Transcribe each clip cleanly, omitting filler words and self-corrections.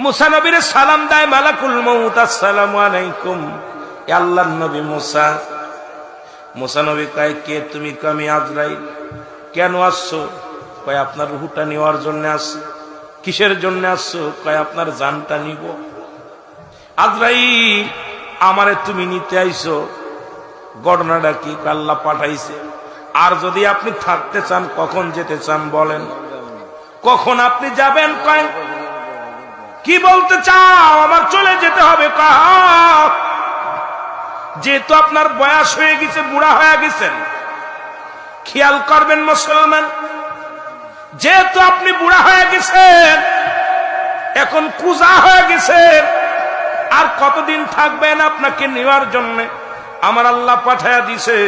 মুসা নবীর সালাম দেয় মালাকুল মউত, আসসালামু আলাইকুম। এ আল্লাহর নবী মুসা। মুসা নবী কয়, কে তুমি? আমি আজরাইল। কেন আসছো? কয় আপনার রূহটা নেওয়ার জন্য আসছি। কিসের জন্য আসছো? কয় আপনার জানটা নিব। আজরাইল, আমারে তুমি নিতে আইছো, ঘটনাটা কি? আল্লাহ পাঠাইছে। আর যদি আপনি থাকতে চান, কখন যেতে চান বলেন? কখন আপনি যাবেন? কয় কি বলতে চাও? আমার চলে যেতে হবে। যেহেতু আপনার বয়স হয়ে গেছে, বুড়া হয়ে গেছেন, খেয়াল করবেন মুসলমান, যেহেতু আপনি বুড়া হয়ে গেছেন, এখন কুজা হয়ে গেছেন, আর কতদিন থাকবেন? আপনাকে নেওয়ার জন্য আমার আল্লাহ পাঠায়া দিছে,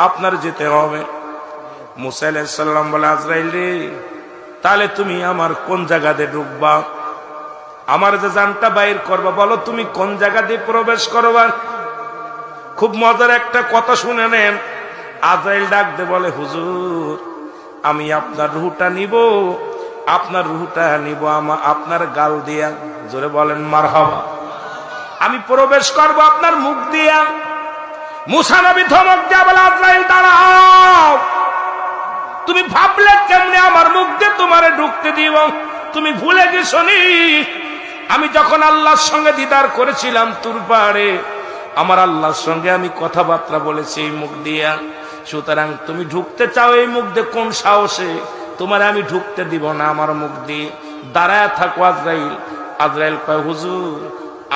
আপনার যেতে হবে। মুসা আলাইহিস সালাম বলে, আজরাইল রে, তাহলে তুমি আমার কোন জায়গা দিয়ে ঢুকবা? আমার যে জানটা বাইর করবা, বলো তুমি কোন জায়গা দিয়ে প্রবেশ করবা? খুব মজার একটা কথা শুনে নেন। আজরাইল ডাক দে বলে, হুজুর, আমি আপনার রূহটা নিব, আপনার রূহটা নিব আপনার গাল দিয়া। জোরে বলেন মারহাবা। আমি প্রবেশ করব আপনার মুখ দিয়া। মুসা নবী ধমক দিয়া বলে, আজরাইল দাঁড়াও, তুমি ভাবলে কেমনে আমার মুখ দিয়ে তোমারে ঢুকতে দিব? তুমি ভুলে গেছো নি আমি যখন আল্লাহর সঙ্গে দিদার করেছিলাম তুর পাহাড়ে, আমার আল্লাহর সঙ্গে আমি কথাবার্তা বলেছি এই মুখ দিয়া। সুতরাং তুমি ঢুকতে চাও এই মুখ দিয়ে, কোন সাহসে? তোমারে আমি ঢুকতে দিব না আমার মুখ দিয়ে। দাঁড়ায় থাকো আজরাইল। আজরাইল কয়, হুজুর,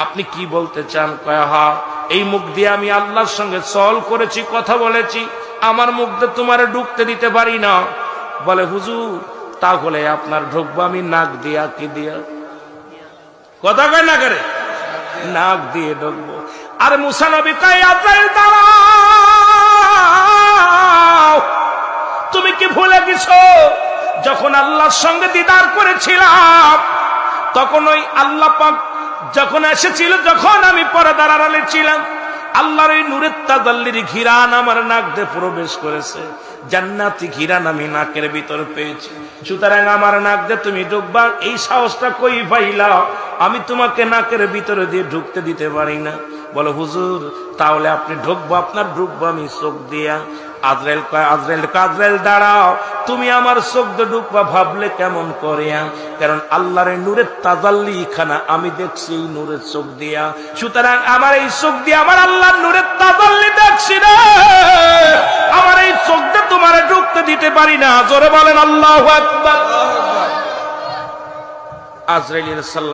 আপনি কি বলতে চান? কয়, হা, এই মুখ দিয়ে আমি আল্লাহর সঙ্গে সল করেছি, কথা বলেছি, আমার মুখ দিয়ে তোমারে ঢুকতে দিতে পারি না। বলে, হুজুর, তাহলে আপনার ঢুকবো আমি নাক দিয়া। কি দিয়া? কথা কয় না করে, নাক দিয়ে ঢুকবো। আর মুসা নবী কয়, আজরাইল দাঁড়াও, তুমি কি ভুলে গেছো যখন আল্লাহর সঙ্গে দিদার করেছিলাম, তখন ওই আল্লাহ পাক যখন এসেছিল, যখন আমি পর্দার আড়ালে ছিলাম, আল্লাহর এই নূরের তাজাল্লির ঘিরান আমার নাক দিয়ে প্রবেশ করেছে। জান্নাতি ঘিরান আমি নাকের ভিতরে পেয়েছি। সুতরাং আমার নাক দিয়ে তুমি ঢুকবা, এই সাহসটা কই পাইলা? আমি তোমাকে নাকের ভিতরে দিয়ে ঢুকতে দিতে পারি না। বলো, হুজুর, তাহলে আপনি ঢুকবো, আপনার ঢুকবো আমি চোখ দিয়া। আজরাইল দাঁড়াও, তুমি আমার চোখ দিয়ে ঢুকবা ভাবলে কেমন করে? কারণ আল্লাহর নূরের তাজাল্লি খানা আমি দেখছি এই নূরের চোখ দিয়া। সুতরাং আমার এই চোখ দিয়ে আমার আল্লাহর নূরের তাজাল্লি দেখছি না, আমার এই চোখ দিয়ে তোমারে ঢুকতে দিতে পারি না। জোরে বলেন আল্লাহু আকবার। আজরাইল